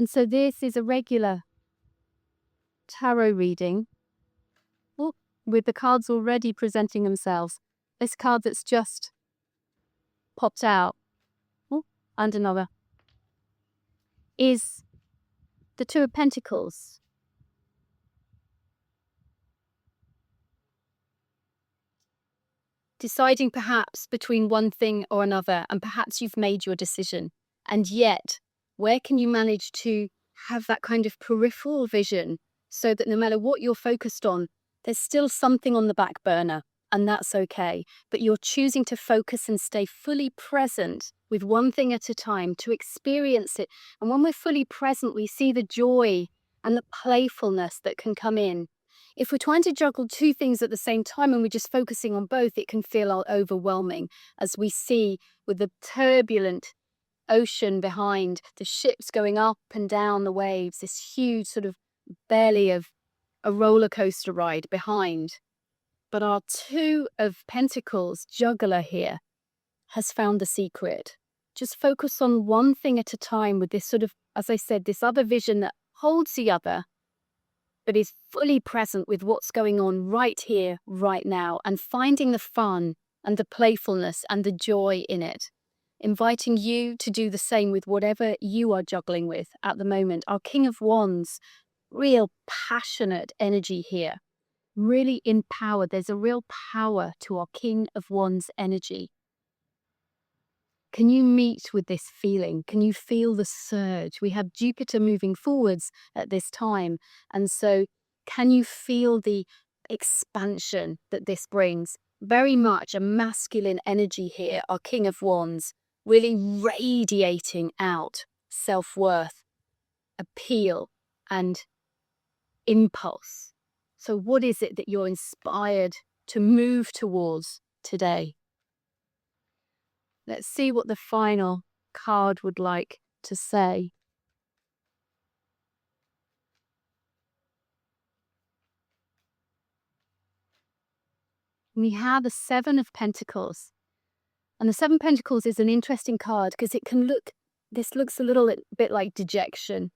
And so this is a regular tarot reading with the cards already presenting themselves. This card that's just popped out, and another, is the Two of Pentacles. Deciding perhaps between one thing or another, and perhaps you've made your decision. And yet, where can you manage to have that kind of peripheral vision so that no matter what you're focused on, there's still something on the back burner, and that's okay. But you're choosing to focus and stay fully present with one thing at a time to experience it. And when we're fully present, we see the joy and the playfulness that can come in. If we're trying to juggle two things at the same time and we're just focusing on both, it can feel overwhelming, as we see with the turbulent ocean behind, the ships going up and down the waves, this huge sort of belly of a roller coaster ride behind. But our Two of Pentacles juggler here has found the secret. Just focus on one thing at a time with this sort of, as I said, this other vision that holds the other, but is fully present with what's going on right here, right now, and finding the fun and the playfulness and the joy in it. Inviting you to do the same with whatever you are juggling with at the moment. Our King of Wands, real passionate energy here, really empowered. There's a real power to our King of Wands energy. Can you meet with this feeling? Can you feel the surge? We have Jupiter moving forwards at this time. And so can you feel the expansion that this brings? Very much a masculine energy here, our King of Wands, really radiating out self-worth, appeal, and impulse. So what is it that you're inspired to move towards today? Let's see what the final card would like to say. We have the Seven of Pentacles. And the Seven of Pentacles is an interesting card because it can look, this looks a little bit like dejection.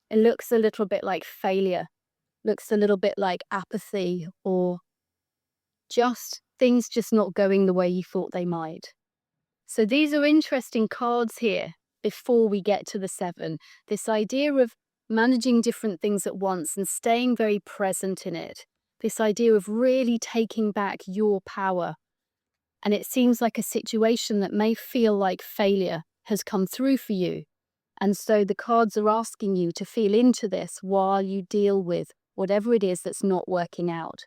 It looks a little bit like failure. Looks a little bit like apathy, or just things just not going the way you thought they might. So these are interesting cards here before we get to the Seven. This idea of managing different things at once and staying very present in it. This idea of really taking back your power. And it seems like a situation that may feel like failure has come through for you. And so the cards are asking you to feel into this while you deal with whatever it is that's not working out.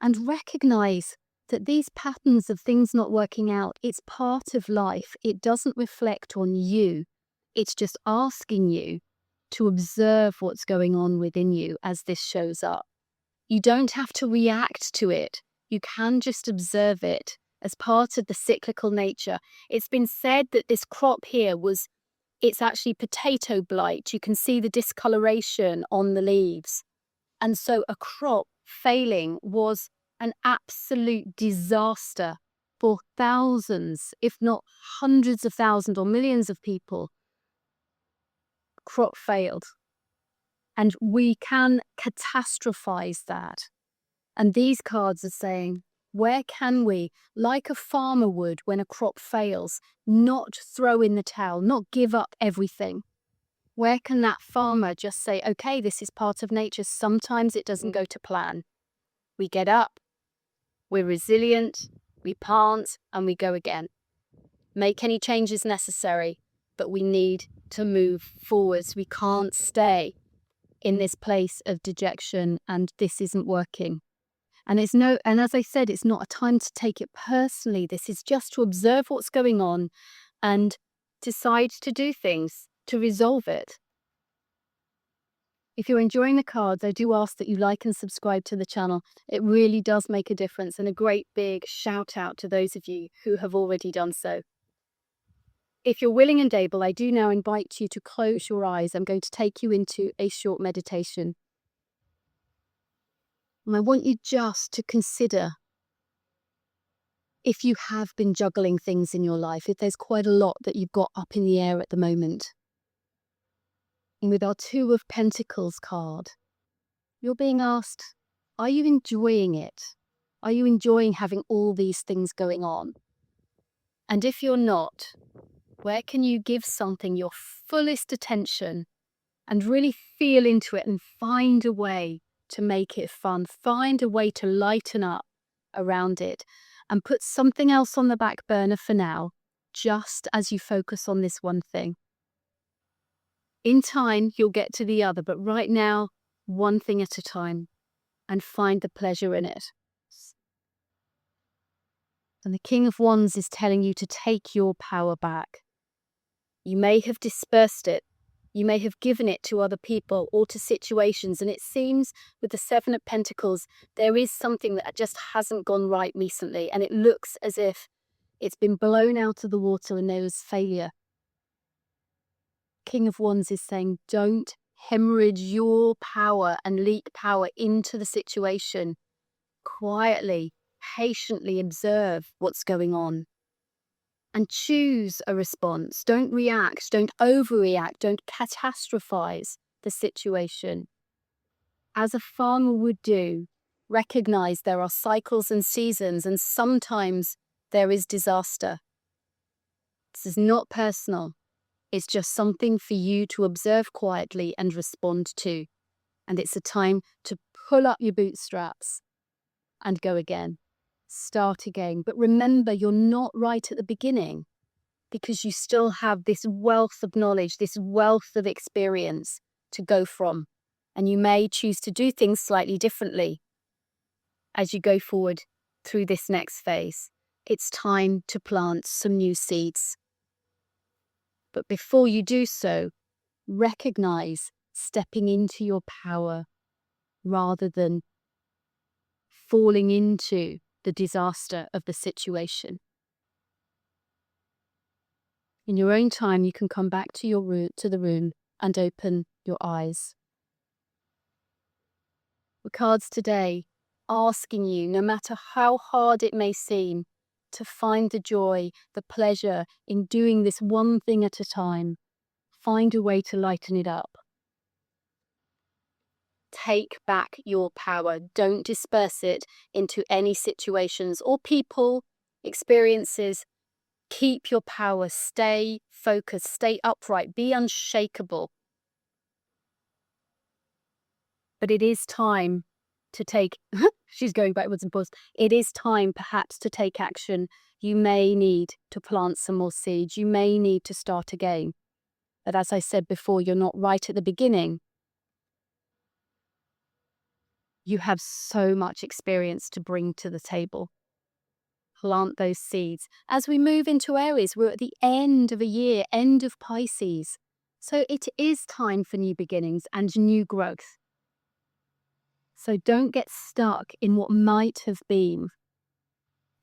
And recognize that these patterns of things not working out, it's part of life. It doesn't reflect on you. It's just asking you to observe what's going on within you as this shows up. You don't have to react to it. You can just observe it as part of the cyclical nature. It's been said that this crop here it's actually potato blight. You can see the discoloration on the leaves. And so a crop failing was an absolute disaster for thousands, if not hundreds of thousands or millions of people. Crop failed. And we can catastrophize that. And these cards are saying, where can we, like a farmer would when a crop fails, not throw in the towel, not give up everything? Where can that farmer just say, okay, this is part of nature. Sometimes it doesn't go to plan. We get up, we're resilient, we plant, and we go again. Make any changes necessary, but we need to move forwards. We can't stay in this place of dejection and this isn't working. And as I said, it's not a time to take it personally. This is just to observe what's going on and decide to do things to resolve it. If you're enjoying the cards, I do ask that you like and subscribe to the channel. It really does make a difference, and a great big shout out to those of you who have already done so. If you're willing and able, I do now invite you to close your eyes. I'm going to take you into a short meditation. And I want you just to consider if you have been juggling things in your life, if there's quite a lot that you've got up in the air at the moment. And with our Two of Pentacles card, you're being asked, are you enjoying it? Are you enjoying having all these things going on? And if you're not, where can you give something your fullest attention and really feel into it and find a way to make it fun, find a way to lighten up around it and put something else on the back burner for now, just as you focus on this one thing. In time, you'll get to the other, but right now, one thing at a time, and find the pleasure in it. And the King of Wands is telling you to take your power back. You may have dispersed it. You may have given it to other people or to situations. And it seems with the Seven of Pentacles, there is something that just hasn't gone right recently. And it looks as if it's been blown out of the water and there was failure. King of Wands is saying, don't hemorrhage your power and leak power into the situation. Quietly, patiently observe what's going on and choose a response. Don't react, don't overreact, don't catastrophize the situation. As a farmer would do, recognize there are cycles and seasons, and sometimes there is disaster. This is not personal. It's just something for you to observe quietly and respond to. And it's a time to pull up your bootstraps and go again. Start again. But remember, you're not right at the beginning because you still have this wealth of knowledge, this wealth of experience to go from. And you may choose to do things slightly differently as you go forward through this next phase. It's time to plant some new seeds. But before you do so, recognize stepping into your power rather than falling into the disaster of the situation. In your own time, you can come back to the room and open your eyes. The cards today asking you, no matter how hard it may seem, to find the joy, the pleasure in doing this one thing at a time. Find a way to lighten it up. Take back your power. Don't disperse it into any situations or people, experiences. Keep your power. Stay focused. Stay upright. Be unshakable. But it is time to take, she's going backwards and forwards. It is time perhaps to take action. You may need to plant some more seeds. You may need to start again. But as I said before, you're not right at the beginning. You have so much experience to bring to the table. Plant those seeds. As we move into Aries, we're at the end of a year, end of Pisces. So it is time for new beginnings and new growth. So don't get stuck in what might have been.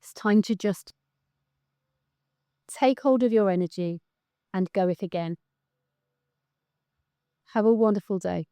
It's time to just take hold of your energy and go it again. Have a wonderful day.